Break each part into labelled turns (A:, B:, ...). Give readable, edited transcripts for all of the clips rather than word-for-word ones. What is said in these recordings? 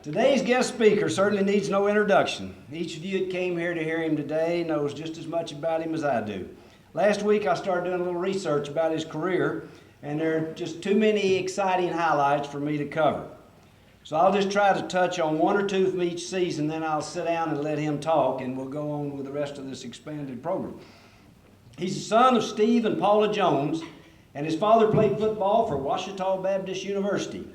A: Today's guest speaker certainly needs no introduction. Each of you that came here to hear him today knows just as much about him as I do. Last week I started doing a little research about his career, and there are just too many exciting highlights for me to cover. So I'll just try to touch on one or two from each season, then I'll sit down and let him talk, and we'll go on with the rest of this expanded program. He's the son of Steve and Paula Jones, and his father played football for Ouachita Baptist University.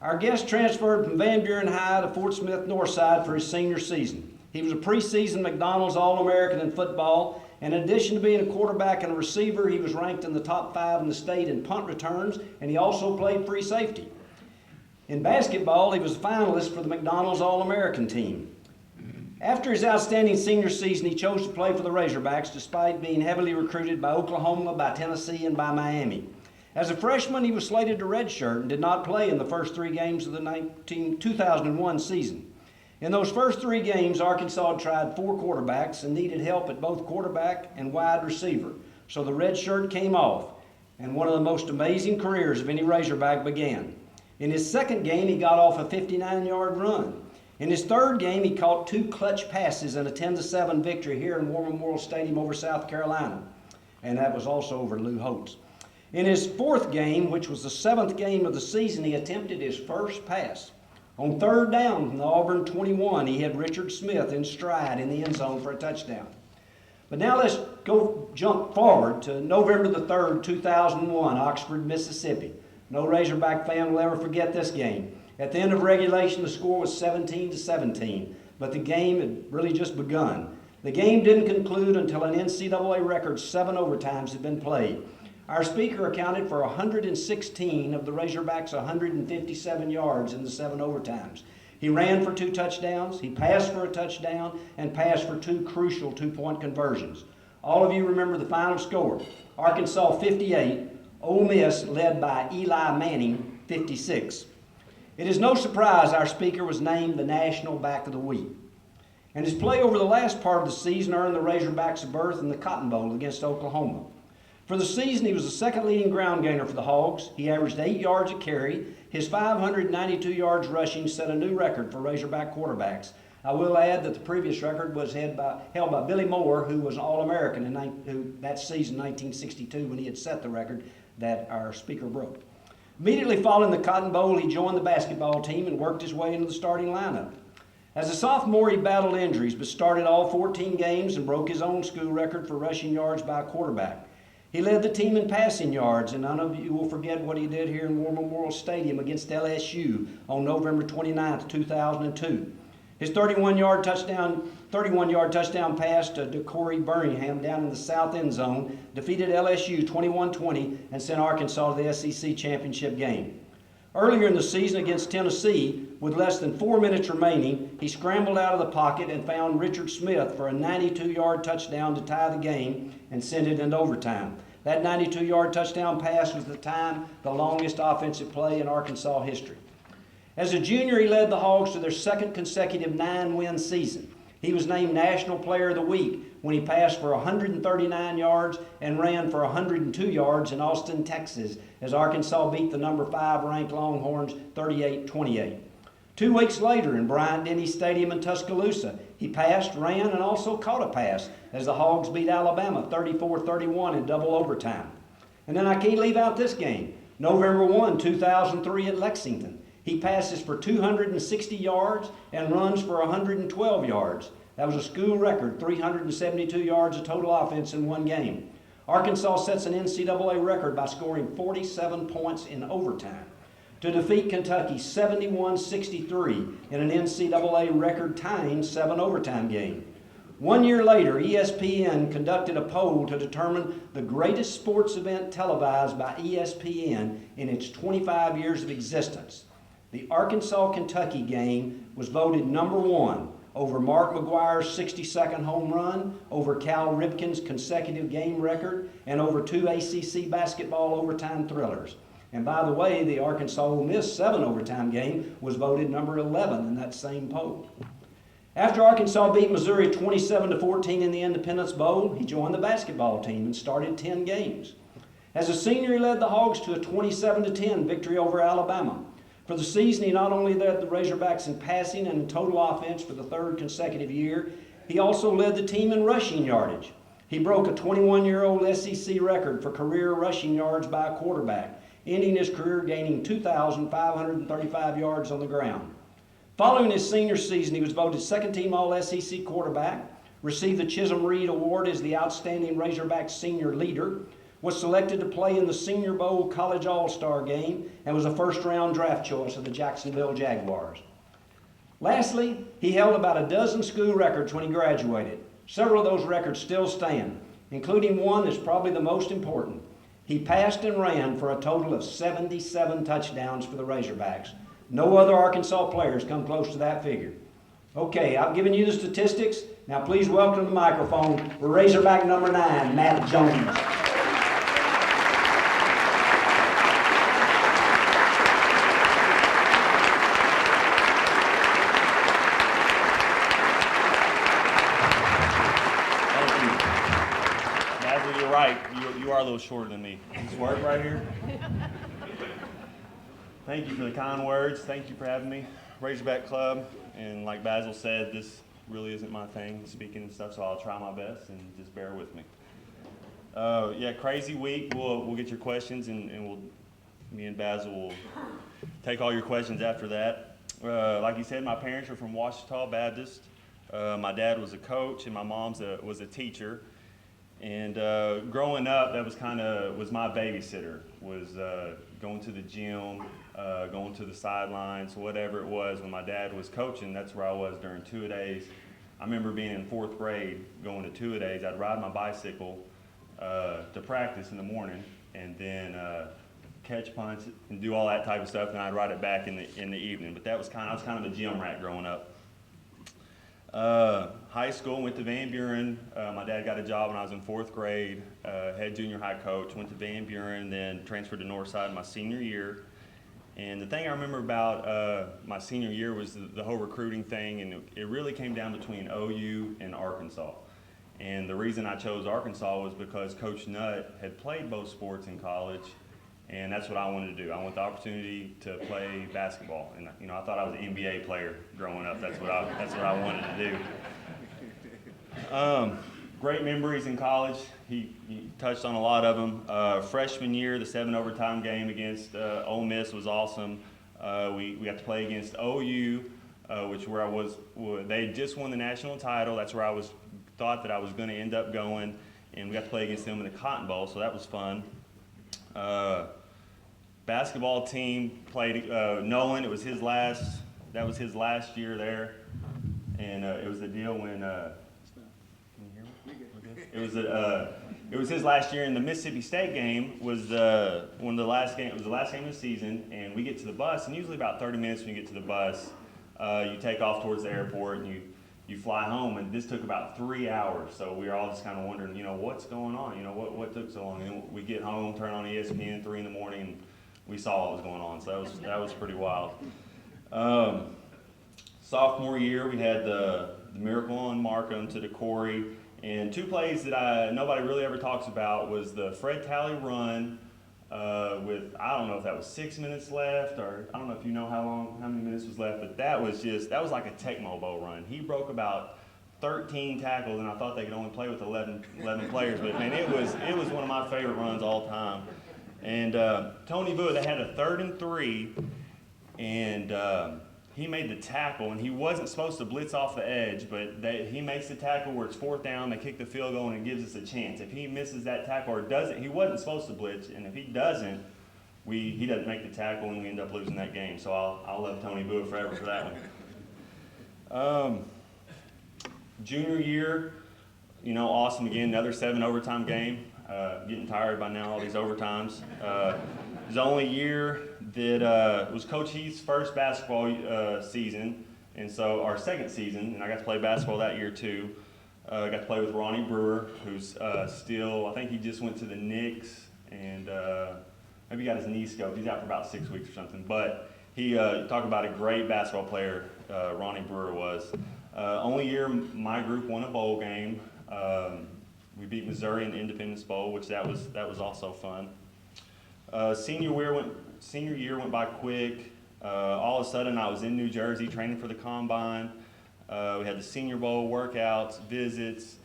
A: Our guest transferred from Van Buren High to Fort Smith Northside for his senior season. He was a preseason McDonald's All-American in football, and in addition to being a quarterback and a receiver, he was ranked in the top 5 in the state in punt returns, and he also played free safety. In basketball, he was a finalist for the McDonald's All-American team. After his outstanding senior season, he chose to play for the Razorbacks despite being heavily recruited by Oklahoma, by Tennessee, and by Miami. As a freshman, he was slated to redshirt and did not play in the first 3 games of the 2001 season. In those first 3 games, Arkansas tried 4 quarterbacks and needed help at both quarterback and wide receiver. So the red shirt came off, and one of the most amazing careers of any Razorback began. In his second game, he got off a 59-yard run. In his third game, he caught 2 clutch passes in a 10-7 victory here in War Memorial Stadium over South Carolina, and that was also over Lou Holtz. In his 4th game, which was the 7th game of the season, he attempted his first pass. On 3rd down from the Auburn 21, he had Richard Smith in stride in the end zone for a touchdown. But now let's jump forward to November the 3rd, 2001, Oxford, Mississippi. No Razorback fan will ever forget this game. At the end of regulation, the score was 17-17, but the game had really just begun. The game didn't conclude until an NCAA record 7 overtimes had been played. Our speaker accounted for 116 of the Razorbacks' 157 yards in the 7 overtimes. He ran for 2 touchdowns, he passed for a touchdown, and passed for 2 crucial 2-point conversions. All of you remember the final score. Arkansas 58, Ole Miss led by Eli Manning 56. It is no surprise our speaker was named the National Back of the Week. And his play over the last part of the season earned the Razorbacks a berth in the Cotton Bowl against Oklahoma. For the season, he was the 2nd leading ground gainer for the Hogs. He averaged 8 yards a carry. His 592 yards rushing set a new record for Razorback quarterbacks. I will add that the previous record was held by Billy Moore, who was an All-American in that season, 1962, when he had set the record that our speaker broke. Immediately following the Cotton Bowl, he joined the basketball team and worked his way into the starting lineup. As a sophomore, he battled injuries, but started all 14 games and broke his own school record for rushing yards by a quarterback. He led the team in passing yards, and none of you will forget what he did here in War Memorial Stadium against LSU on November 29, 2002. His 31-yard touchdown pass to DeCorey Birmingham down in the south end zone defeated LSU 21-20 and sent Arkansas to the SEC championship game. Earlier in the season against Tennessee, with less than 4 minutes remaining, he scrambled out of the pocket and found Richard Smith for a 92-yard touchdown to tie the game and send it into overtime. That 92-yard touchdown pass was at the time the longest offensive play in Arkansas history. As a junior, he led the Hogs to their 2nd consecutive 9-win season. He was named National Player of the Week when he passed for 139 yards and ran for 102 yards in Austin, Texas, as Arkansas beat the number 5 ranked Longhorns 38-28. 2 weeks later in Bryant-Denny Stadium in Tuscaloosa, he passed, ran, and also caught a pass as the Hogs beat Alabama 34-31 in double overtime. And then I can't leave out this game. November 1, 2003 at Lexington. He passes for 260 yards and runs for 112 yards. That was a school record, 372 yards of total offense in 1 game. Arkansas sets an NCAA record by scoring 47 points in overtime to defeat Kentucky 71-63 in an NCAA record-tying 7 overtime game. 1 year later, ESPN conducted a poll to determine the greatest sports event televised by ESPN in its 25 years of existence. The Arkansas-Kentucky game was voted number 1 over Mark McGuire's 60-second home run, over Cal Ripken's consecutive game record, and over 2 ACC basketball overtime thrillers. And by the way, the Arkansas-Ole Miss 7 overtime game was voted number 11 in that same poll. After Arkansas beat Missouri 27-14 in the Independence Bowl, he joined the basketball team and started 10 games. As a senior, he led the Hogs to a 27-10 victory over Alabama. For the season, he not only led the Razorbacks in passing and in total offense for the third consecutive year, he also led the team in rushing yardage. He broke a 21-year-old SEC record for career rushing yards by a quarterback, ending his career gaining 2,535 yards on the ground. Following his senior season, he was voted second-team All-SEC quarterback, received the Chisholm Reed Award as the Outstanding Razorback Senior Leader, was selected to play in the Senior Bowl College All-Star Game, and was a first-round draft choice of the Jacksonville Jaguars. Lastly, he held about a dozen school records when he graduated. Several of those records still stand, including one that's probably the most important. He passed and ran for a total of 77 touchdowns for the Razorbacks. No other Arkansas players come close to that figure. Okay, I've given you the statistics. Now please welcome to the microphone Razorback number 9, Matt Jones.
B: You are a little shorter than me. This work right here. Thank you for the kind words. Thank you for having me. Razorback Club, and like Bazzel said, this really isn't my thing, speaking and stuff, so I'll try my best and just bear with me. Yeah, crazy week. We'll get your questions, and me and Bazzel will take all your questions after that. Like you said, my parents are from Ouachita Baptist. My dad was a coach, and my mom was a teacher. And growing up, that was my babysitter, was going to the gym, going to the sidelines, whatever it was. When my dad was coaching, that's where I was during two-a-days. I remember being in 4th grade, going to two-a-days. I'd ride my bicycle to practice in the morning, and then catch punts and do all that type of stuff, and I'd ride it back in the evening. But I was kind of a gym rat growing up. High school, went to Van Buren. My dad got a job when I was in 4th grade, head junior high coach, went to Van Buren, then transferred to Northside my senior year. And the thing I remember about my senior year was the whole recruiting thing, and it really came down between OU and Arkansas. And the reason I chose Arkansas was because Coach Nutt had played both sports in college, and that's what I wanted to do. I wanted the opportunity to play basketball, and I thought I was an NBA player growing up. That's what I wanted to do. Great memories in college. He touched on a lot of them. Freshman year, the 7 overtime game against Ole Miss was awesome. We got to play against OU, which where I was. They just won the national title. That's where I thought that I was going to end up going, and we got to play against them in the Cotton Bowl, so that was fun. Basketball team played Nolan. That was his last year there, and it was the deal when. Can you hear me? It was his last year, and the Mississippi State game was the last game. It was the last game of the season, and we get to the bus, and usually about 30 minutes when you get to the bus, you take off towards the airport and you fly home, and this took about 3 hours. So we were all just kind of wondering, what's going on? What took so long? And we get home, turn on ESPN 3 in the morning, and we saw what was going on. So that was pretty wild. Sophomore year, we had the miracle on Markham to the Corey, and 2 plays that nobody really ever talks about was the Fred Talley run with, I don't know if that was 6 minutes left, or I don't know if you know how many minutes was left, but that was like a Tecmo Bowl run. He broke about 13 tackles, and I thought they could only play with 11 players, but man, it was one of my favorite runs all time. And Tony Bua, they had a 3rd and 3, and he made the tackle, and he wasn't supposed to blitz off the edge, but he makes the tackle where it's 4th down, they kick the field goal, and it gives us a chance. If he misses that tackle or doesn't, he wasn't supposed to blitz, and if he doesn't, he doesn't make the tackle, and we end up losing that game. So I'll love Tony Bua forever for that one. Junior year, awesome again, another 7 overtime game. Getting tired by now, all these overtimes. It was the only year that it was Coach Heath's first basketball season, and so our second season, and I got to play basketball that year too. I got to play with Ronnie Brewer, who's still, I think he just went to the Knicks, and maybe he got his knee scoped. He's out for about 6 weeks or something, but he talked about a great basketball player, Ronnie Brewer was. Only year my group won a bowl game. We beat Missouri in the Independence Bowl, which that was also fun. Senior year went by quick. All of a sudden, I was in New Jersey training for the combine. We had the Senior Bowl workouts, visits,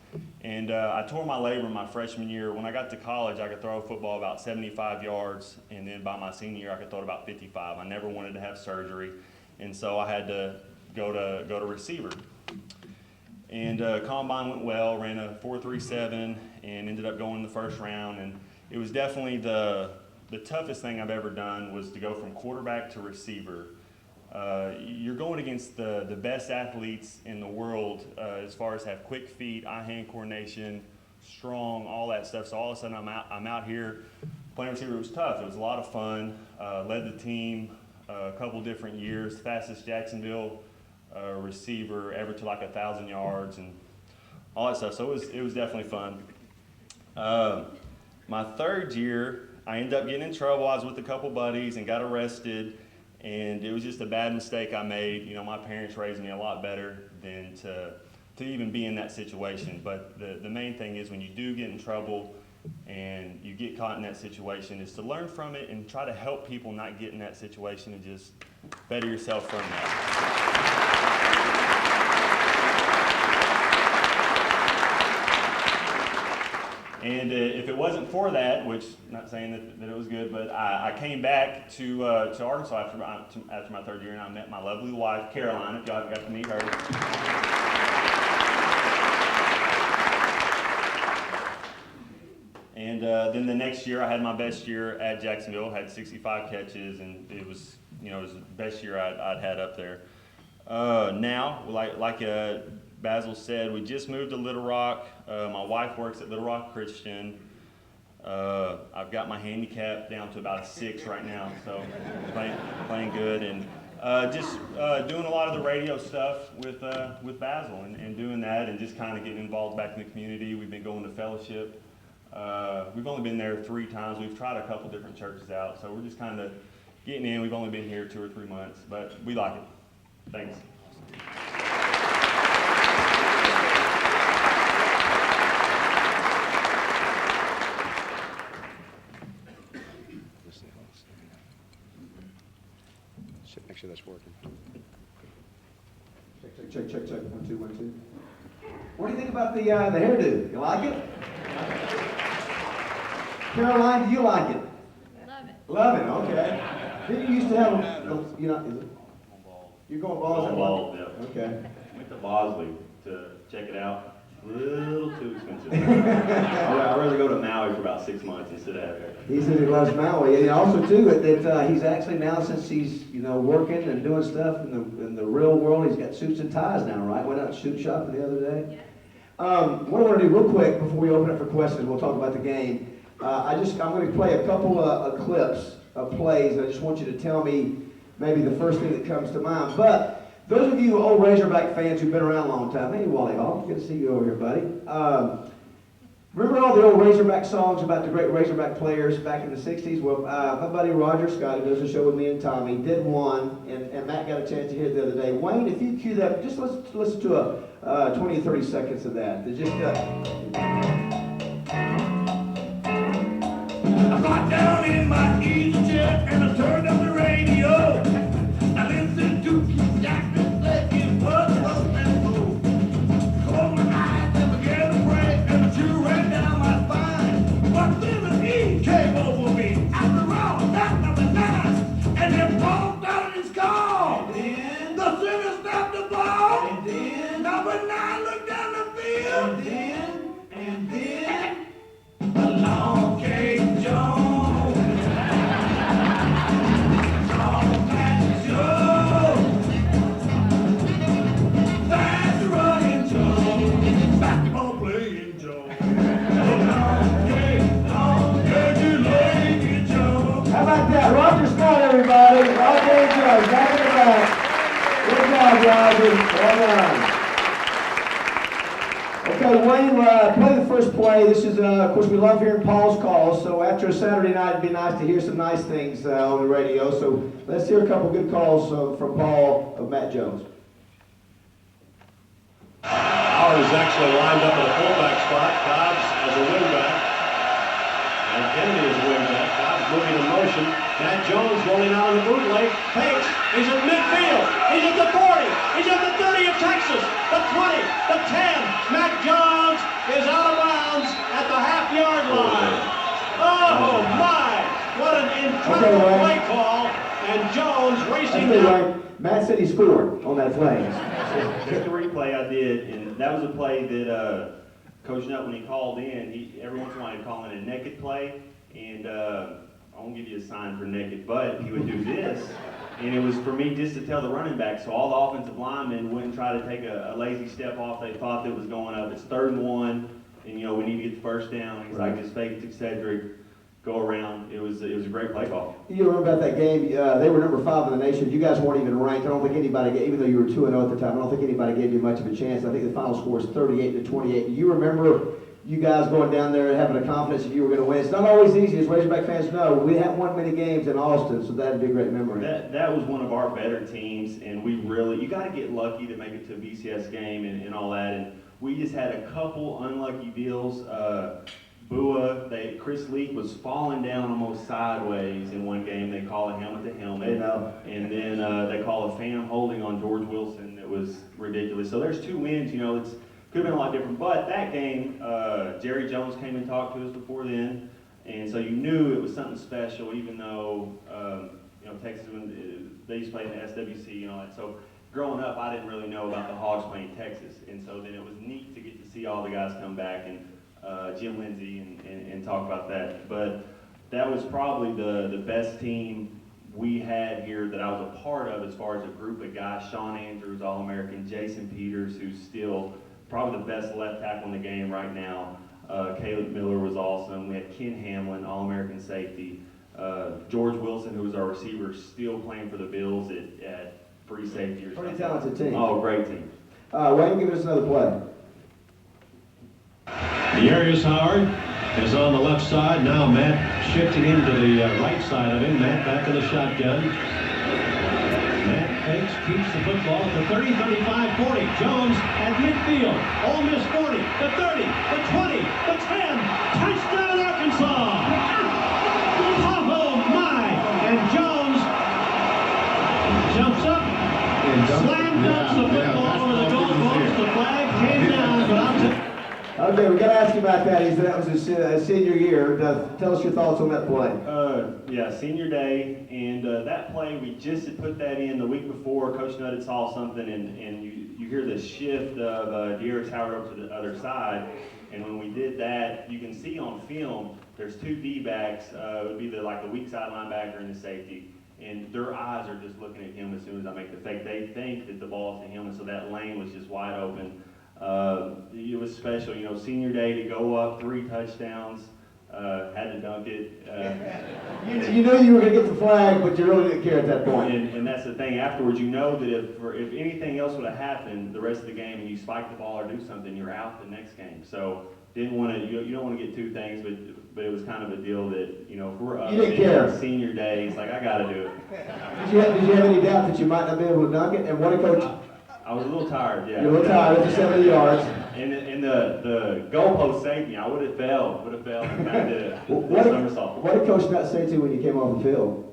B: and I tore my labrum my freshman year. When I got to college, I could throw a football about 75 yards, and then by my senior year, I could throw it about 55. I never wanted to have surgery, and so I had to go to receiver. And combine went well, ran a 4.37, and ended up going in the first round. And it was definitely the toughest thing I've ever done was to go from quarterback to receiver. You're going against the best athletes in the world as far as have quick feet, eye-hand coordination, strong, all that stuff. So all of a sudden I'm out here playing receiver. It was tough. It was a lot of fun. Led the team a couple different years. Fastest Jacksonville receiver ever to like 1,000 yards and all that stuff. So it was definitely fun. My third year, I ended up getting in trouble. I was with a couple buddies and got arrested. And it was just a bad mistake I made. You know, my parents raised me a lot better than to even be in that situation. But the main thing is when you do get in trouble and you get caught in that situation is to learn from it and try to help people not get in that situation and just better yourself from that. And if it wasn't for that, which not saying that it was good, but I came back to Arkansas after my third year, and I met my lovely wife, Caroline, if y'all haven't got to meet her. And then the next year, I had my best year at Jacksonville, had 65 catches, and it was the best year I'd had up there. Now, like Bazzel said, we just moved to Little Rock. My wife works at Little Rock Christian. I've got my handicap down to about a 6 right now, so playing good, and just doing a lot of the radio stuff with Bazzel and doing that, and just kind of getting involved back in the community. We've been going to fellowship. We've only been there 3 times. We've tried a couple different churches out, so we're just kind of getting in. We've only been here 2 or 3 months, but we like it. Thanks.
C: Make sure that's working.
D: Check. 1, 2, 1, 2. What do you think about the hairdo? You like it? Caroline, do you like it?
E: Love it.
D: Love it, okay. Didn't you used to have, is it? You're going balls?
B: Ball, yeah.
D: Okay.
B: Went to Bosley to check it out. A little too expensive. I'd rather go to Maui for about 6 months instead of there.
D: He said he loves Maui, and also too that he's actually now, since he's working and doing stuff in the real world, he's got suits and ties now, right? Went out shoot shopping the other day. What I want to do real quick before we open up for questions, we'll talk about the game. I'm going to play a couple of clips of plays, and I just want you to tell me maybe the first thing that comes to mind. But those of you old Razorback fans who've been around a long time, hey Wally Hall, good to see you over here, buddy. Remember all the old Razorback songs about the great Razorback players back in the 60s? Well, my buddy Roger Scott, who does a show with me and Tommy, did one, and Matt got a chance to hear it the other day. Wayne, if you cue that, just listen to 20 or 30 seconds of that. Just,
F: I got down in my easy chair and I turned on the radio. I listened to Keith Jackson playing Buzz and Bull. Closed my eyes and began to pray, and the chill ran down my spine. But then the E came over me. After all, that's number 9. And then Paul started his call. And then the center snapped the ball. And then number 9 looked down the field. And then along came Jones.
D: how about that? Roger Scott, everybody. Roger and Joe, back in the back. Good job, Roger. Well done. Okay, Wayne, play the first play. This is, of course, we love hearing Paul's calls, so after a Saturday night, it'd be nice to hear some nice things on the radio. So let's hear a couple good calls from Paul of Matt Jones.
G: Howard is actually lined up at a fullback spot. Dobbs as a wingback.
E: Kennedy is away with that. Dobbs moving in motion. Matt Jones rolling out of the bootleg. Fakes. He's at midfield. He's at the 40. He's at the 30 of Texas. The 20. The 10. Matt Jones is out of bounds at the half-yard line. Oh, my. What an incredible play call. And Jones racing down.
D: Matt said he scored on that play.
B: Just the replay I did, and that was a play that Coach Nutt, when he called in, every once in a while he'd call in a naked play, and I won't give you a sign for naked, but he would do this, and it was for me just to tell the running back, so all the offensive linemen wouldn't try to take a lazy step off. They thought that was going up. It's 3rd and 1, and we need to get the first down. He's like, just fake it to Cedric, go around. It was a great play call.
D: You remember about that game? They were number 5 in the nation. You guys weren't even ranked. I don't think anybody, even though you were 2-0 at the time, I don't think anybody gave you much of a chance. I think the final score is 38-28. Do you remember you guys going down there and having a confidence that you were going to win? It's not always easy, as Razorback fans know. We haven't won many games in Austin, so that'd be a great memory.
B: That was one of our better teams, and you got to get lucky to make it to a BCS game and all that. And we just had a couple unlucky deals. Bua, Chris Leak was falling down almost sideways in one game. They call a helmet to helmet. And then they call a phantom holding on George Wilson. It was ridiculous. So there's 2 wins, it could have been a lot different. But that game, Jerry Jones came and talked to us before then. And so you knew it was something special, even though, Texas, they used to play in the SWC and all that. So growing up, I didn't really know about the Hogs playing Texas. And so then it was neat to get to see all the guys come back and Jim Lindsay and talk about that. But that was probably the best team we had here that I was a part of as far as a group of guys. Sean Andrews, All-American, Jason Peters, who's still probably the best left tackle in the game right now. Caleb Miller was awesome. We had Ken Hamlin, All-American safety. George Wilson, who was our receiver, still playing for the Bills at free safety.
D: Pretty talented team.
B: Oh, great team.
D: Wayne, give us another play.
E: Darius Howard is on the left side. Now Matt shifting into the right side of him. Matt back in the shotgun. Matt fakes, keeps the football at the 30, 35, 40. Jones at midfield. Ole Miss 40, the 30, the 20, the 10. Touchdown Arkansas! Oh my! And Jones jumps up, slam dunks the football over the goalpost. The flag came down, but I'll take.
D: Okay, we got to ask you about that. That was his senior year. Tell us your thoughts on that play.
B: Yeah, senior day, and that play, we just had put that in the week before. Coach Nutt had saw something, and you hear the shift of Darius Howard up to the other side, and when we did that, you can see on film, there's 2 D-backs. It would be the weak side linebacker and the safety, and their eyes are just looking at him as soon as I make the fake. They think that the ball's to him, and so that lane was just wide open. It was special, senior day to go up 3 touchdowns, had to dunk it.
D: You knew you were going to get the flag, but you really didn't care at that point.
B: And that's the thing, afterwards, you know that if anything else would have happened the rest of the game and you spike the ball or do something, you're out the next game. So you don't want to get 2 things, but it was kind of a deal that, if we're up in senior day, it's like, I got to do it.
D: Did you have any doubt that you might not be able to dunk it? And what a coach...
B: I was a little tired, yeah.
D: You're a little tired at the 70 yards.
B: And the goalpost saved me. I would have fell. And kind of did a somersault.
D: What did Coach Nutt say to you when you came off the field?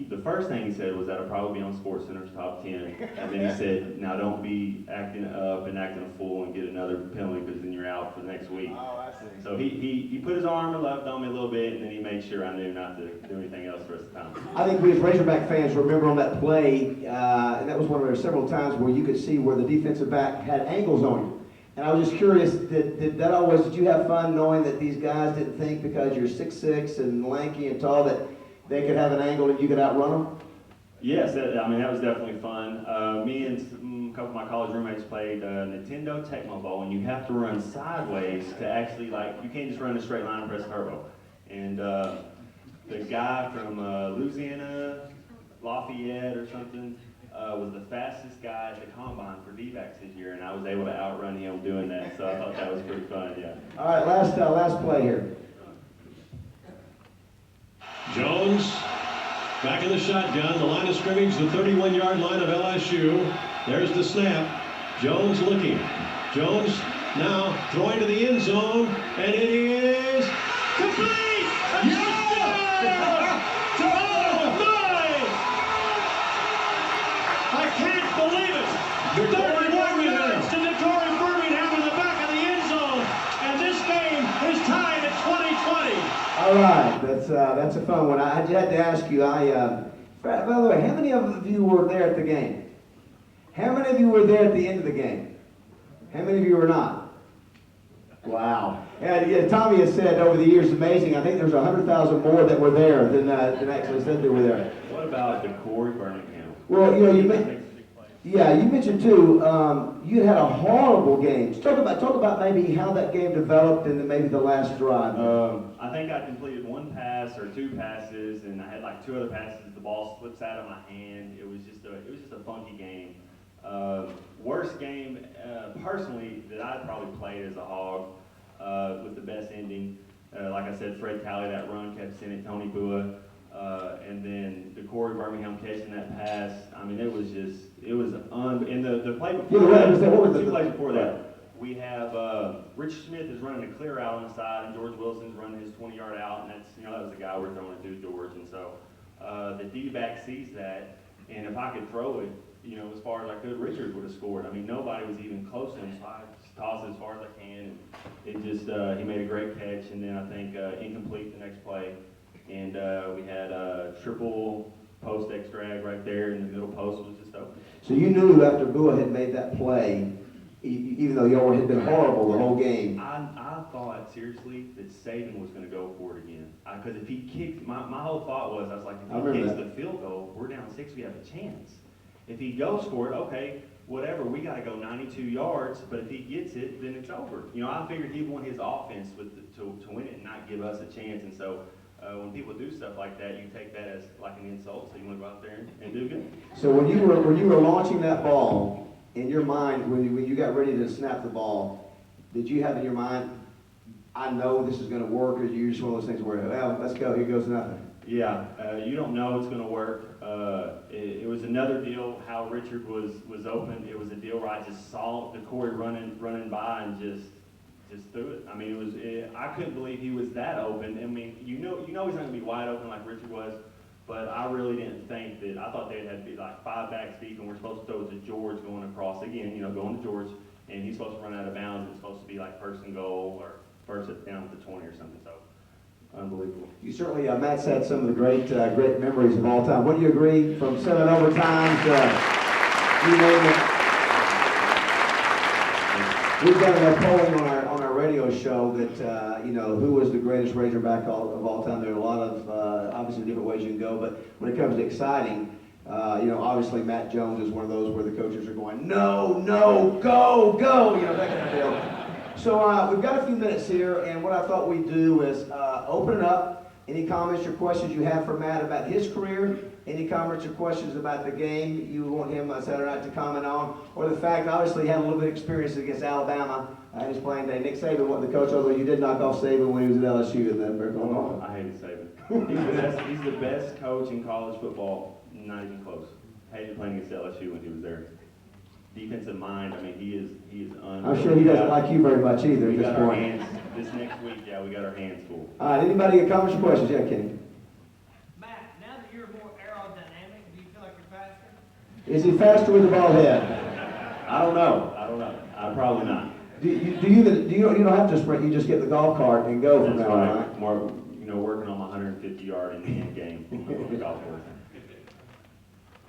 B: The first thing he said was that'll probably be on SportsCenter's top 10. And then he said, now don't be acting up and acting a fool and get another penalty because then you're out for the next week.
C: Oh, I see.
B: So he put his arm and left on me a little bit, and then he made sure I knew not to do anything else the rest of the time.
D: I think we as Razorback fans remember on that play, and that was one of the several times where you could see where the defensive back had angles on you. And I was just curious, did you have fun knowing that these guys didn't think because you're 6'6" and lanky and tall that they could have an angle and you could outrun them?
B: Yes, that was definitely fun. Me and a couple of my college roommates played Nintendo Tecmo Bowl, and you have to run sideways to actually, you can't just run a straight line and press turbo. And the guy from Louisiana, Lafayette or something, was the fastest guy at the combine for D-backs this year, and I was able to outrun him doing that, so I thought that was pretty fun, yeah.
D: All right, last play here.
E: Jones back in the shotgun, the line of scrimmage, the 31-yard line of LSU. There's the snap. Jones looking. Jones now throwing to the end zone, and it is complete! Touchdown! Oh my! I can't believe it! 31 yards to Detroit Birmingham in the back of the end zone, and this game is tied at 2020.
D: All right, that's a fun one. I had to ask you. By the way, how many of you were there at the game? How many of you were there at the end of the game? How many of you were not? Wow. Yeah, Tommy has said over the years, amazing. I think there's 100,000 more that were there than actually said they were there.
B: What about the Corey Birmingham?
D: Well, you mentioned too. You had a horrible game. Talk about maybe how that game developed and then maybe the last drive.
B: I think I completed one pass or two passes, and I had like two other passes. The ball slips out of my hand. It was just a funky game. Worst game personally that I probably played as a Hog with the best ending. Like I said, Fred Talley, that run kept sending it, Tony Bua, and then the Corey Birmingham catching that pass. I mean, it was and the play before that, two plays before that, we have Rich Smith is running a clear out on the side, and George Wilson's running his 20-yard out, and that was the guy we're throwing it to, George, and so the D-back sees that, and if I could throw it, as far as I could, Richard would have scored. I mean, nobody was even close to him, so I just tossed it as far as I can, and it just, he made a great catch, and then I think incomplete the next play, and we had a triple post X drag right there, and the middle post was just open.
D: So you knew after Bua had made that play, even though y'all had been horrible the whole game.
B: I thought seriously that Saban was going to go for it again. Because if he kicked, my whole thought was, I was like, if he kicks the field goal, we're down 6, we have a chance. If he goes for it, okay, whatever, we got to go 92 yards, but if he gets it, then it's over. I figured he'd want his offense to win it and not give us a chance, and so when people do stuff like that, you take that as like an insult, so you want to go out there and do good.
D: So when you were launching that ball, in your mind, when you got ready to snap the ball, did you have in your mind, I know this is going to work, or you just one of those things where, well, let's go, here goes nothing?
B: Yeah, you don't know it's going to work. It was another deal how Richard was open. It was a deal where I just saw the Corey running by and just threw it. I mean, I couldn't believe he was that open. I mean, you know he's not going to be wide open like Richard was, but I really didn't think that. I thought they had to be like 5 backs deep, and we're supposed to throw it to George going across again, going to George, and he's supposed to run out of bounds. It's supposed to be like first and goal or first down at the 20 or something. So. Unbelievable. You certainly, Matt's had some of the great memories of all time. Wouldn't you agree? From 7 overtimes, you name it. We've done a polling on our radio show that who was the greatest Razorback of all time. There are a lot of obviously different ways you can go, but when it comes to exciting, obviously Matt Jones is one of those where the coaches are going, no, go, that kind of deal. So we've got a few minutes here, and what I thought we'd do is open it up. Any comments or questions you have for Matt about his career, any comments or questions about the game you want him Saturday night to comment on, or the fact, obviously, he had a little bit of experience against Alabama in his playing day. Nick Saban wasn't the coach, although you did knock off Saban when he was at LSU. I hated Saban. He's the best coach in college football, not even close. Hated playing against LSU when he was there. Defensive mind, I mean, he is unreal. I'm sure he doesn't like you very much either at this point. This next week, we got our hands full. All right, anybody got comments or questions? Yeah, Kenny.
G: Matt, now that you're more aerodynamic, do you feel like you're faster?
D: Is he faster with the ball head?
B: I don't know. I'm probably not.
D: You don't have to sprint. You just get the golf cart and go from there, right?
B: More, working on my 150-yard in the end game on the golf course.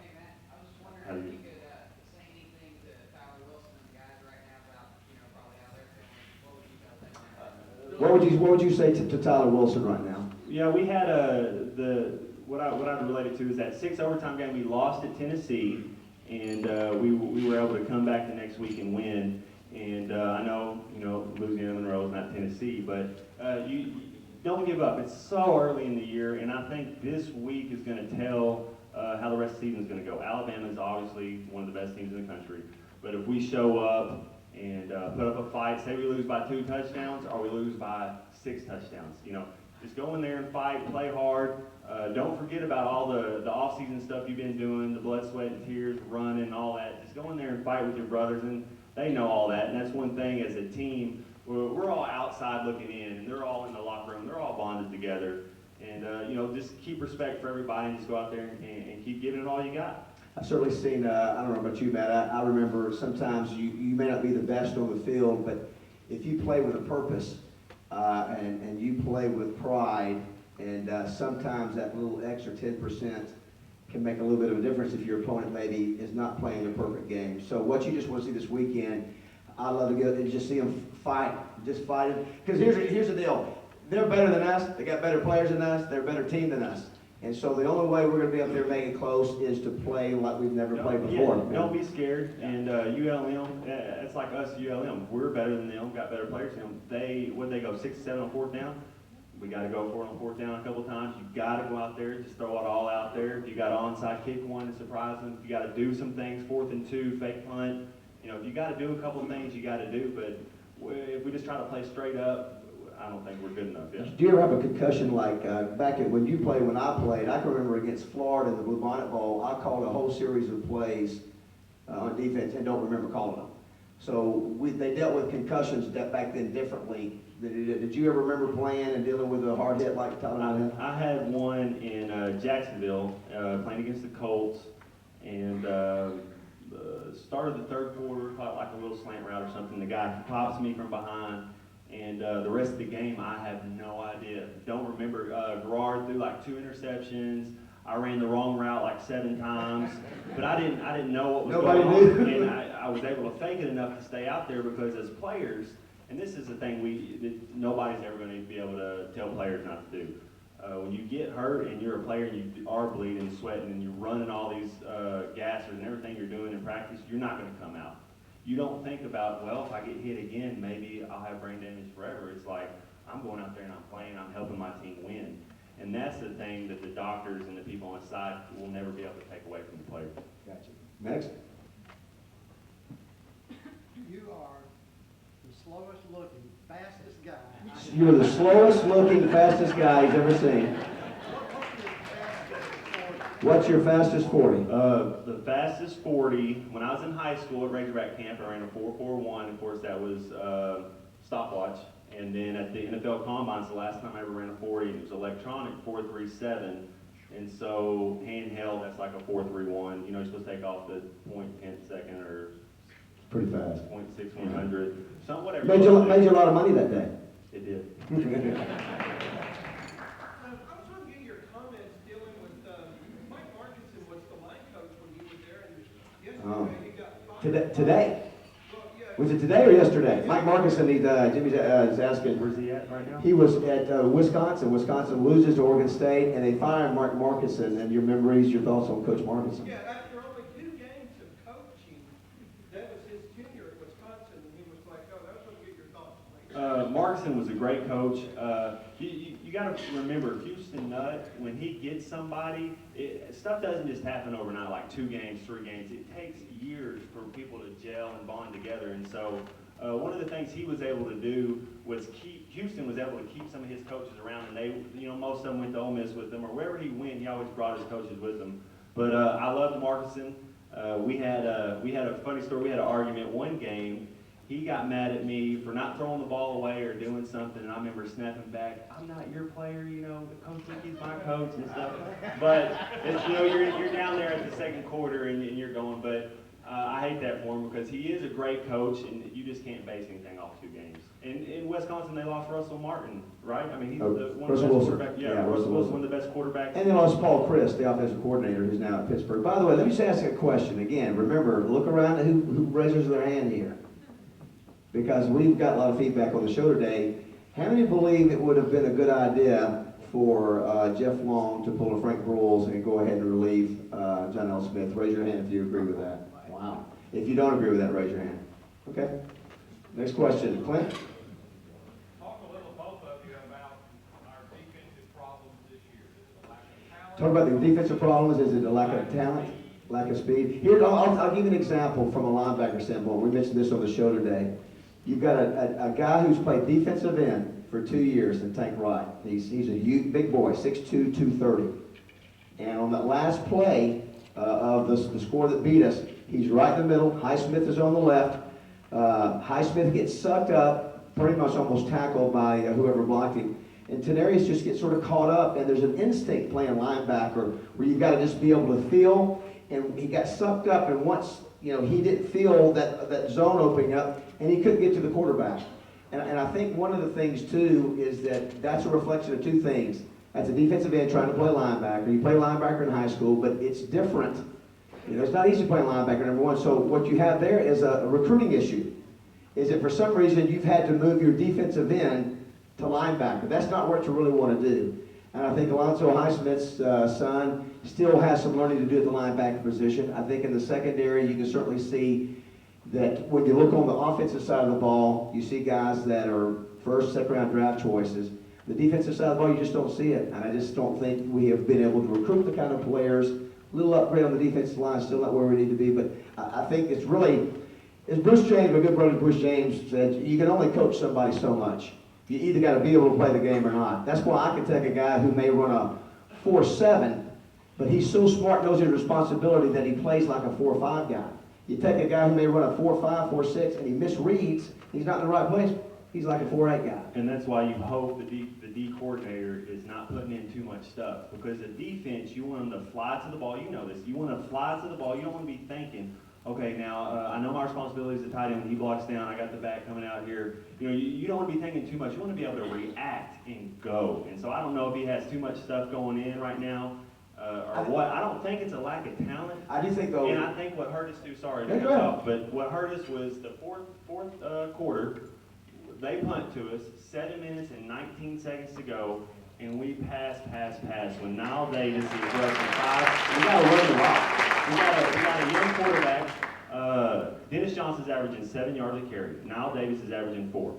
H: Hey, Matt, I was just wondering if you could say anything to Tyler Wilson and the guys right now about, probably how they're feeling. What would you tell them?
D: What would you say to Tyler Wilson right now?
B: Yeah, we had what I related to is that 6 overtime game we lost at Tennessee, and we were able to come back the next week and win. And I know losing to Monroe is not Tennessee, but you don't give up. It's so early in the year, and I think this week is going to tell how the rest of the season is going to go. Alabama is obviously one of the best teams in the country, but if we show up and put up a fight, say we lose by 2 touchdowns or we lose by 6 touchdowns, just go in there and fight, play hard. Don't forget about all the off-season stuff you've been doing, the blood, sweat, and tears, running, all that. Just go in there and fight with your brothers. And They know all that, and that's one thing as a team. We're all outside looking in, and they're all in the locker room. They're all bonded together. And, just keep respect for everybody and just go out there and keep giving it all you got.
D: I've certainly seen, I don't know about you, Matt, I remember sometimes you may not be the best on the field, but if you play with a purpose and you play with pride, and sometimes that little extra 10% can make a little bit of a difference if your opponent maybe is not playing a perfect game. So what you just want to see this weekend, I love to go and just see them fight, just fighting. Because here's the deal. They're better than us. They got better players than us. They're a better team than us. And so the only way we're going to be up there making it close is to play like we've never played before.
B: Yeah, don't be scared. And ULM, it's like us, ULM. We're better than them, got better players than them. They go 6-7 on fourth down? We got to go for it on fourth down a couple times. You got to go out there, just throw it all out there. If you got an onside kick one and surprise them, if you got to do some things, 4th and 2, fake punt. If you got to do a couple things, you got to do. But if we just try to play straight up, I don't think we're good enough yet.
D: Do you ever have a concussion like back when you played, when I played? I can remember against Florida in the Blue Bonnet Bowl, I called a whole series of plays on defense and don't remember calling them. So they dealt with concussions back then differently. Did you ever remember playing and dealing with a hard hit like Tyler?
B: I had one in Jacksonville playing against the Colts, and started the third quarter, caught like a little slant route or something. The guy pops me from behind. And the rest of the game, I have no idea. Don't remember. Garrard threw like 2 interceptions. I ran the wrong route like 7 times, but I didn't know what was going on. And I was able to fake it enough to stay out there because as players, and this is the thing that nobody's ever going to be able to tell players not to do. When you get hurt and you're a player and you are bleeding, sweating, and you're running all these gassers and everything you're doing in practice, you're not going to come out. You don't think about, well, if I get hit again, maybe I'll have brain damage forever. It's like, I'm going out there and I'm playing, I'm helping my team win. And that's the thing that the doctors and the people on the side will never be able to take away from the players.
D: Gotcha. Next.
I: You are the slowest looking, fastest guy.
D: You're the slowest looking, fastest guy he's ever seen. What's your fastest 40?
B: The fastest 40, when I was in high school at Razorback camp, I ran a 4.41. Of course, that was stopwatch. And then at the NFL Combines, the last time I ever ran a 40, it was electronic 4.37. And so handheld, that's like a 4.31. You're supposed to take off the 0.10 second or
D: pretty fast.
B: 0.6100. So whatever.
D: Made you a lot of money that day.
B: It did.
G: I was trying to get your comments dealing with Mike Markinson was the line coach when you were there, and yesterday he got fired.
D: Today?
G: Well, yeah.
D: Was it today or yesterday? Mike Markinson, Jimmy's asking.
B: Where's he at right now?
D: He was at Wisconsin. Wisconsin loses to Oregon State, and they fire Mark Markinson. And your memories, your thoughts on Coach Markinson?
G: Yeah, after only 2 games of coaching, that was his tenure at Wisconsin, and he was like, oh, that's what get your thoughts, please.
B: Markson was a great coach. You got to remember, Houston Nutt, when he gets somebody, stuff doesn't just happen overnight, like 2 games, 3 games. It takes years for people to gel and bond together. And so one of the things he was able to do was Houston was able to keep some of his coaches around, and they, most of them went to Ole Miss with them, or wherever he went, he always brought his coaches with him. But I loved Markson. We had a funny story. We had an argument one game. He got mad at me for not throwing the ball away or doing something, and I remember snapping back, I'm not your player, Coach Ricky's my coach and stuff. But, you're down there at the second quarter and you're going, but I hate that for him because he is a great coach, and you just can't base anything off 2 games. And in Wisconsin, they lost Russell Martin, right? I mean, he's one of the best quarterbacks. Yeah, Russell Wilson, one of the best quarterbacks.
D: And they lost Paul Chryst, the offensive coordinator, who's now at Pittsburgh. By the way, let me just ask you a question. Again, remember, look around at who raises their hand here. Because we've got a lot of feedback on the show today. How many believe it would have been a good idea for Jeff Long to pull a Frank Broyles and go ahead and relieve John L. Smith? Raise your hand if you agree with that. Wow. If you don't agree with that, raise your hand. Okay. Next question. Clint?
J: Talk a little, both of you, about our defensive problems this year. Is it a lack of talent?
D: Talk about the defensive problems. Is it a lack of talent? Lack of speed? Here, I'll give you an example from a linebacker standpoint. We mentioned this on the show today. You've got a guy who's played defensive end for 2 years in Tank Wright. He's a big boy, 6'2", 230. And on that last play of the score that beat us, he's right in the middle. Highsmith is on the left. Highsmith gets sucked up, pretty much almost tackled by whoever blocked him. And Tenarius just gets sort of caught up, and there's an instinct playing linebacker where you've got to just be able to feel, and he got sucked up, and once, he didn't feel that zone opening up, and he couldn't get to the quarterback. And I think one of the things, too, is that's a reflection of two things. That's a defensive end trying to play linebacker. You play linebacker in high school, but it's different. It's not easy playing linebacker, number one. So what you have there is a recruiting issue. Is that for some reason you've had to move your defensive end to linebacker. That's not what you really want to do. And I think Alonzo Highsmith's son still has some learning to do at the linebacker position. I think in the secondary you can certainly see that when you look on the offensive side of the ball, you see guys that are first, second round draft choices. The defensive side of the ball, you just don't see it. And I just don't think we have been able to recruit the kind of players. A little upgrade on the defensive line, still not where we need to be. But I think it's really, as Bruce James, my good brother Bruce James said, you can only coach somebody so much. You either got to be able to play the game or not. That's why I can take a guy who may run a 4.7, but he's so smart, knows his responsibility that he plays like a 4.5 guy. You take a guy who may run a 4.5, 4.6, and he misreads, he's not in the right place, he's like a 4.8 guy.
B: And that's why you hope the D coordinator is not putting in too much stuff. Because the defense, you want them to fly to the ball. You know this. You want to fly to the ball. You don't want to be thinking, okay, now I know my responsibility is the tight end. When he blocks down, I got the back coming out here. You don't want to be thinking too much. You want to be able to react and go. And so I don't know if he has too much stuff going in right now or what. I don't think it's a lack of talent.
D: I do think, though.
B: And I think what hurt us too, sorry to cut off, but what hurt us was the fourth quarter. They punt to us, 7 minutes and 19 seconds to go, and we pass. When Niall Davis is rushing 5, we got to run the rock. We got a young quarterback. Dennis Johnson's averaging 7 yards a carry. Niall Davis is averaging 4.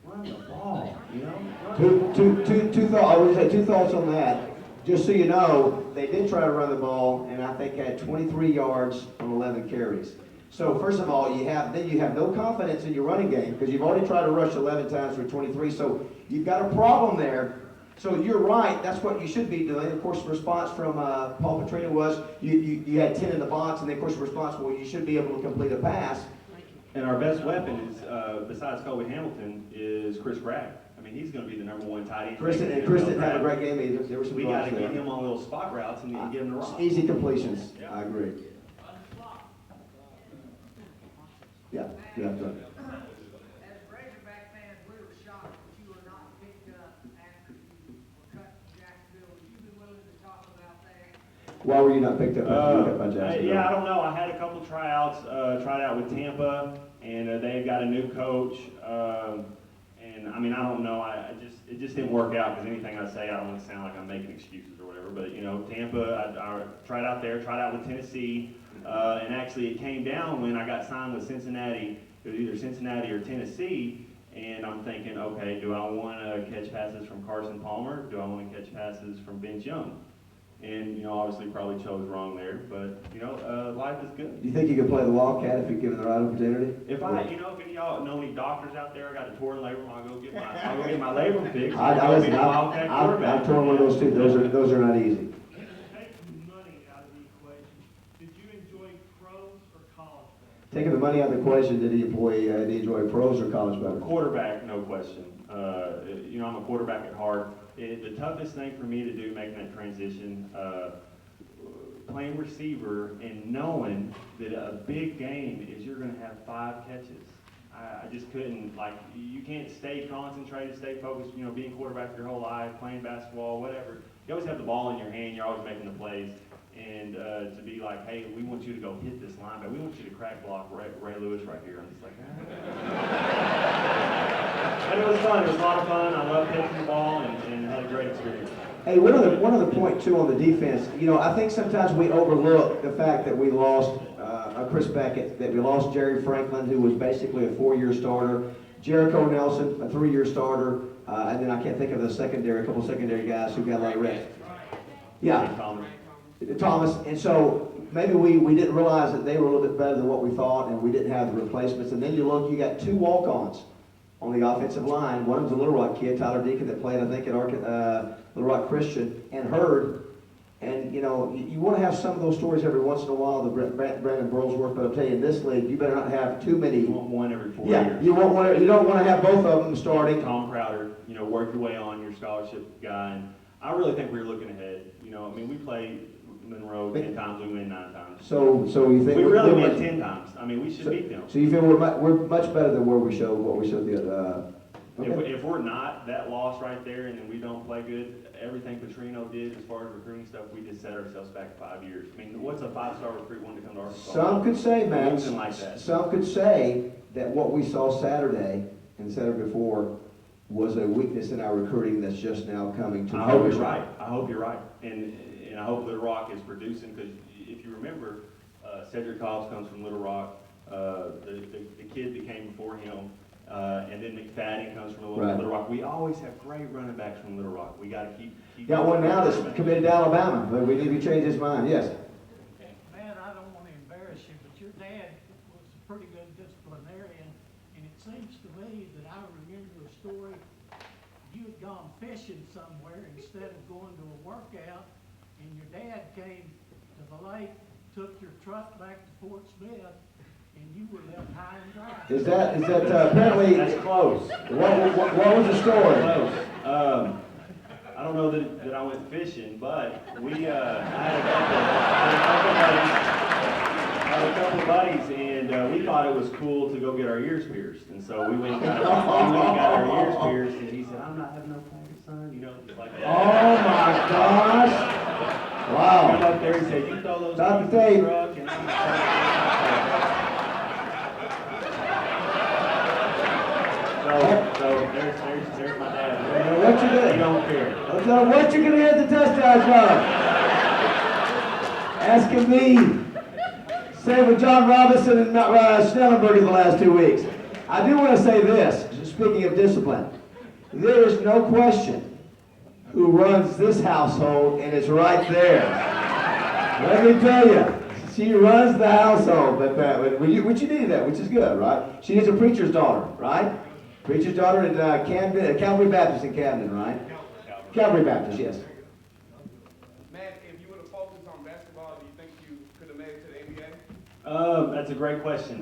B: Run the ball,
D: Two thoughts on that. Just so you know, they did try to run the ball, and I think had 23 yards on 11 carries. So first of all, you have no confidence in your running game because you've already tried to rush 11 times for 23. So you've got a problem there. So you're right. That's what you should be doing. Of course, the response from Paul Petrino was you had 10 in the box, and then of course the response was you should be able to complete a pass.
B: And our best weapon is, besides Colby Hamilton, is Chris Bragg. I mean, he's going to be the number 1 tight end.
D: Chris didn't have a great game either. There were some
B: we got to get him on little spot routes and get him the rock.
D: Easy completions. Yeah. I agree. Yeah.
H: As Razorback fans, we were shocked that you were not picked up after you were cut to Jacksonville. Would you be willing to talk about that?
D: Why were you not picked up after you were cut by Jacksonville?
B: Yeah, I don't know. I had a couple tryouts. Tried out with Tampa, and they got a new coach. And I mean, I don't know. It just didn't work out because anything I say, I don't want to sound like I'm making excuses or whatever. But Tampa, I tried out there. Tried out with Tennessee. And actually, it came down when I got signed with Cincinnati. It was either Cincinnati or Tennessee. And I'm thinking, okay, do I want to catch passes from Carson Palmer? Do I want to catch passes from Vince Young? And, obviously probably chose wrong there. But, life is good.
D: Do you think you could play the Wildcat if you're given the right opportunity?
B: If any of y'all know any doctors out there, I got a torn labrum, I'll go get my labrum fixed.
D: I've torn one of those too. Those are not easy. Taking the money out of the question, did he enjoy pros or college better?
B: Quarterback, no question. I'm a quarterback at heart. The toughest thing for me to do making that transition, playing receiver and knowing that a big game is you're going to have 5 catches. I just couldn't, you can't stay concentrated, stay focused, being quarterback your whole life, playing basketball, whatever. You always have the ball in your hand, you're always making the plays. And to be like, hey, we want you to go hit this linebacker. We want you to crack block Ray Lewis right here. I'm just like, But it was fun. It was a lot of fun. I loved catching the ball and had a great experience.
D: Hey, one other point, too, on the defense. I think sometimes we overlook the fact that we lost Chris Beckett, that we lost Jerry Franklin, who was basically a 4-year starter, Jericho Nelson, a 3-year starter, and then I can't think of a couple secondary guys who got a lot of reps. Yeah. Thomas, and so maybe we didn't realize that they were a little bit better than what we thought, and we didn't have the replacements. And then you got 2 walk-ons on the offensive line. One was a Little Rock kid, Tyler Deacon, that played, I think, at Little Rock Christian, and Hurd, And, you know, you want to have some of those stories every once in a while, the Brandon Burlsworth, but I'll tell you, in this league, you better not have too many.
B: You want one every 4
D: Yeah,
B: years.
D: you don't want to have both of them starting.
B: Tom Crowder, you know, work your way on your scholarship guy, and I really think we're looking ahead. You know, I mean, we play Monroe 10 times, we win 9 times.
D: So you think
B: We really
D: we're
B: win
D: much-
B: 10 times. I mean, we should beat them.
D: So you feel we're much better than what we showed the other. Okay.
B: If we're not, that loss right there, and then we don't play good, everything Petrino did as far as recruiting stuff, we just set ourselves back 5 years. I mean, what's a 5-star recruit wanting to come to Arkansas?
D: Some could say, Matt,
B: Losing like that.
D: some could say that what we saw Saturday and Saturday before was a weakness in our recruiting that's just now coming to
B: I hope
D: focus.
B: you're right. I hope you're right. And I hope Little Rock is producing, because if you remember, Cedric Cobbs comes from Little Rock. The kid that came before him, and then McFadden comes from Little Rock. We always have great running backs from Little Rock. We got to keep.
D: Got one now that's committed to Alabama, but we need to change his mind. Yes.
K: Man, I don't want to embarrass you, but your dad was a pretty good disciplinarian, and it seems to me that I remember a story. You had gone fishing somewhere instead of going to a workout, and your dad came to the lake, took your truck back to Fort Smith, and you were left high and dry.
D: Is that apparently?
B: That's close.
D: What was the story?
B: Close. I don't know that I went fishing, but I had a couple of buddies, and we thought it was cool to go get our ears pierced, and so we went and got our ears pierced, and he said, "I'm not having no practice, son," you know, just like that.
D: Oh my gosh! Wow.
B: Come up there and said, "You throw those
D: Stop
B: keys
D: the
B: in
D: tape.
B: the truck," and So there's my dad.
D: What you gonna?
B: He don't care.
D: What you gonna hit the touchdown from? Asking me. Same with John Robinson and Snellenberger the last 2 weeks. I do want to say this, speaking of discipline. There is no question who runs this household, and it's right there. Let me tell you, she runs the household. But which you needed that, which is good, right? She is a preacher's daughter, right? Preacher's daughter in Camden, Calvary Baptist in Camden, right? Calvary Baptist, yes.
J: Matt, if you would have focused on basketball, do you think you could have made it to the NBA?
B: That's a great question.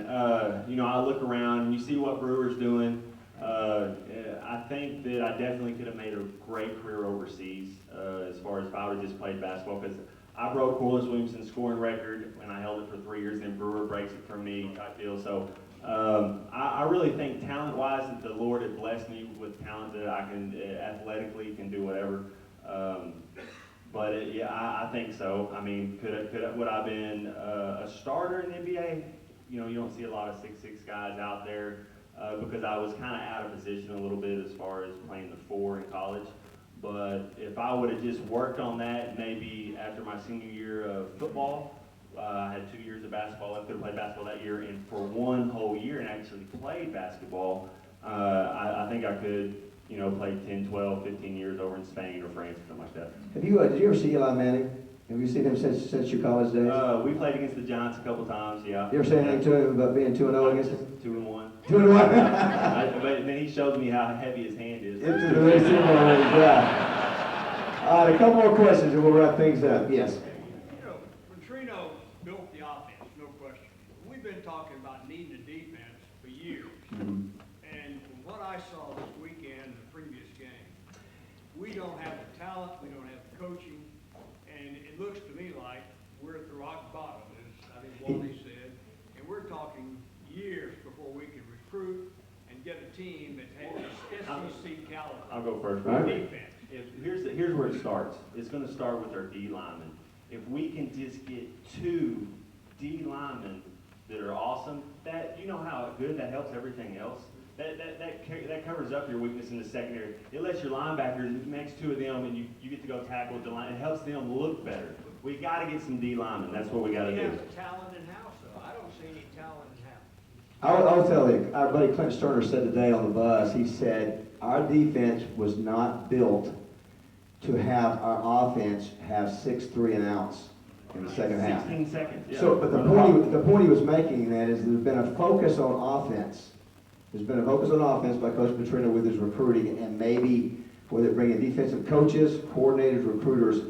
B: You know, I look around and you see what Brewer's doing. I think that I definitely could have made a great career overseas as far as if I would have just played basketball, because I broke Corliss Williamson's scoring record when I held it for 3 years, and Brewer breaks it from me type deal. So I really think talent-wise that the Lord had blessed me with talent that I can athletically can do whatever. But yeah, I think so. I mean, would I have been a starter in the NBA? You know, you don't see a lot of 6'6" guys out there because I was kind of out of position a little bit as far as playing the 4 in college. But if I would have just worked on that, maybe after my senior year of football, I had 2 years of basketball. I could have played basketball that year, and for 1 whole year and actually played basketball, I think I could, you know, play 10, 12, 15 years over in Spain or France or something like that.
D: Did you ever see Eli Manning? Have you seen him since your college days?
B: We played against the Giants a couple times, yeah.
D: You ever say anything to him about being 2-0 against him?
B: 2-1.
D: 2-1.
B: But then he showed me how heavy his hand is.
D: It's a very similar, yeah. All right, a couple more questions and we'll wrap things up. Yes.
G: You know, Petrino built the offense, no question. We've been talking about needing a defense for years.
D: Mm-hmm.
G: And from what I saw this weekend and the previous game, we don't have the talent, we don't have the coaching, and it looks to me like we're at the rock bottom, as I think Wally said, and we're talking years before we can recruit and get a team that has SEC caliber.
B: I'll go first.
D: All right.
G: Defense.
B: Here's where it starts. It's going to start with our D linemen. If we can just get 2 D linemen that are awesome, that, you know how good that helps everything else. That covers up your weakness in the secondary. It lets your linebackers, it makes 2 of them, and you get to go tackle the line. It helps them look better. We got to get some D linemen. That's what we got to
G: We
B: do.
G: have the talent in-house, though. I don't see any talent in-house.
D: I'll tell you, our buddy Clint Sterner said today on the bus, he said, our defense was not built to have our offense have 6 3-and-outs in the second half.
B: 16 seconds. Yeah.
D: So, but the point he was making in that is there's been a focus on offense. There's been a focus on offense by Coach Petrino with his recruiting, and maybe whether it bringing defensive coaches, coordinators, recruiters.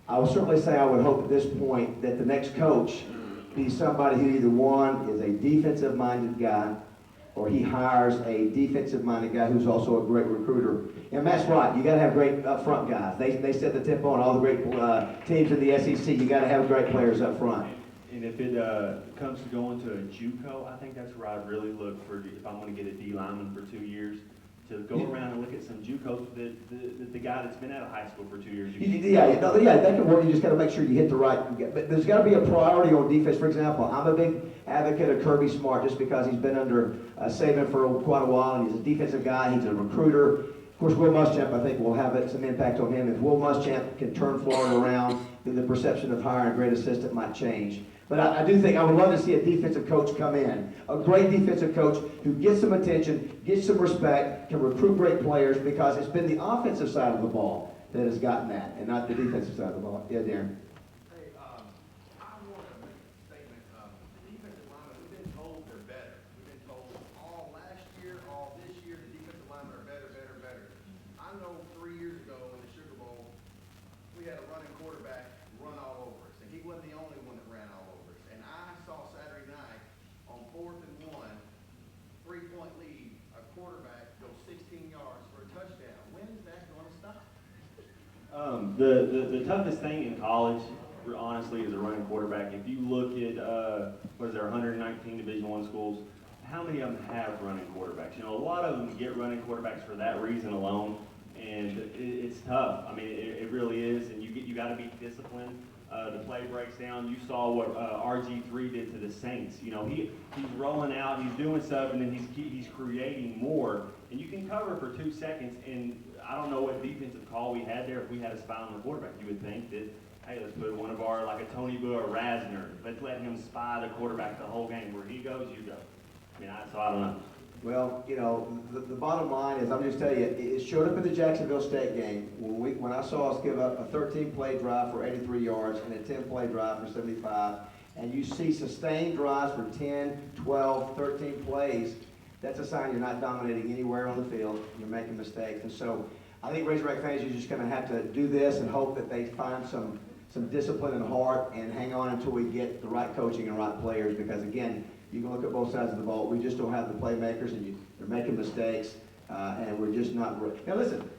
D: I would certainly say I would hope at this point that the next coach be somebody who either one is a defensive-minded guy, or he hires a defensive-minded guy who's also a great recruiter. And Matt's right, you got to have great up-front guys. They set the tempo on all the great teams in the SEC. You got to have great players up front.
B: And if it comes to going to a JUCO, I think that's where I'd really look for, if I'm going to get a D lineman for 2 years, to go around and look at some JUCOs, the guy that's been out of high school for 2 years.
D: That can work. You just got to make sure you hit the right. But there's got to be a priority on defense. For example, I'm a big advocate of Kirby Smart just because he's been under Saban for quite a while, and he's a defensive guy. He's a recruiter. Of course, Will Muschamp, I think, will have some impact on him. If Will Muschamp can turn Florida around, then the perception of hiring a great assistant might change. But I do think I would love to see a defensive coach come in, a great defensive coach who gets some attention, gets some respect, can recruit great players, because it's been the offensive side of the ball that has gotten that, and not the defensive side of the ball. Yeah, Darren.
J: Hey, I want to make a statement. The defensive linemen, we've been told they're better. We've been told all last year, all this year, the defensive linemen are better, better, better. I know 3 years ago in the Sugar Bowl, we had a running quarterback run all over us, and he wasn't the only one that ran all over us. And I saw Saturday night on 4th and 1, 3-point lead, a quarterback go 16 yards for a touchdown. When is that going to stop?
B: The toughest thing in college, honestly, is a running quarterback. If you look at, what is there, 119 Division I schools, how many of them have running quarterbacks? You know, a lot of them get running quarterbacks for that reason alone, and it's tough. I mean, it really is, and you got to be disciplined. The play breaks down. You saw what RG3 did to the Saints. You know, he's rolling out, he's doing stuff, and then he's creating more. And you can cover for 2 seconds, and I don't know what defensive call we had there. If we had a spy on the quarterback, you would think that, hey, let's put one of our, like a Tony Boo or Rasner. Let's let him spy the quarterback the whole game. Where he goes, you go. I mean, so I don't know.
D: Well, you know, the bottom line is, I'm just telling you, it showed up in the Jacksonville State game when I saw us give up a 13-play drive for 83 yards and a 10-play drive for 75, and you see sustained drives for 10, 12, 13 plays. That's a sign you're not dominating anywhere on the field. You're making mistakes. And so I think Razorback fans are just going to have to do this and hope that they find some discipline and heart and hang on until we get the right coaching and right players, because, again, you can look at both sides of the ball. We just don't have the playmakers, and they're making mistakes, and we're just not. Now, listen,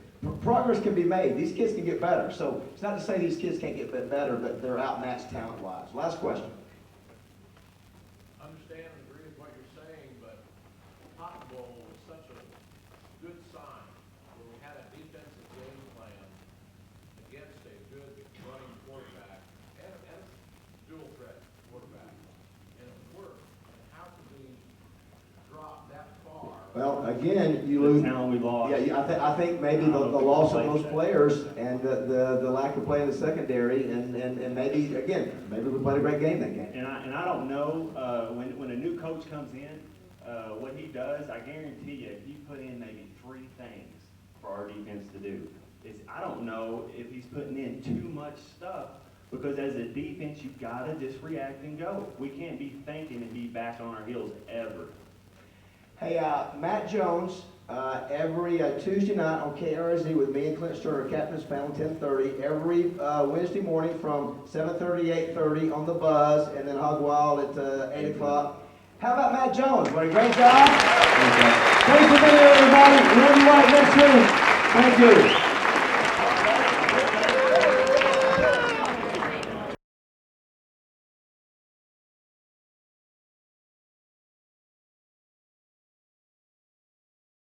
D: progress can be made. These kids can get better. So it's not to say these kids can't get better, but they're outmatched talent-wise. Last question.
J: Understand and agree with what you're saying, but Cotton Bowl was such a good sign where we had a defensive game plan against a good running quarterback and a dual threat quarterback, and it worked. And how could we drop that far?
D: Well, again, you lose.
B: The talent we lost.
D: Yeah, I think maybe the loss of those players and the lack of play in the secondary, and maybe, again, maybe we played a great game that game.
B: And I don't know, when a new coach comes in, what he does, I guarantee you, if you put in maybe 3 things for our defense to do, I don't know if he's putting in too much stuff, because as a defense, you've got to just react and go. We can't be thinking and be back on our heels ever.
D: Hey, Matt Jones, every Tuesday night on KRZ with me and Clint Sterner, Captain's Panel, 10:30. Every Wednesday morning from 7:30 to 8:30 on the Buzz, and then Hog Wild at 8 o'clock. How about Matt Jones? What a great job. Thanks for being here, everybody. We'll be right next week. Thank you.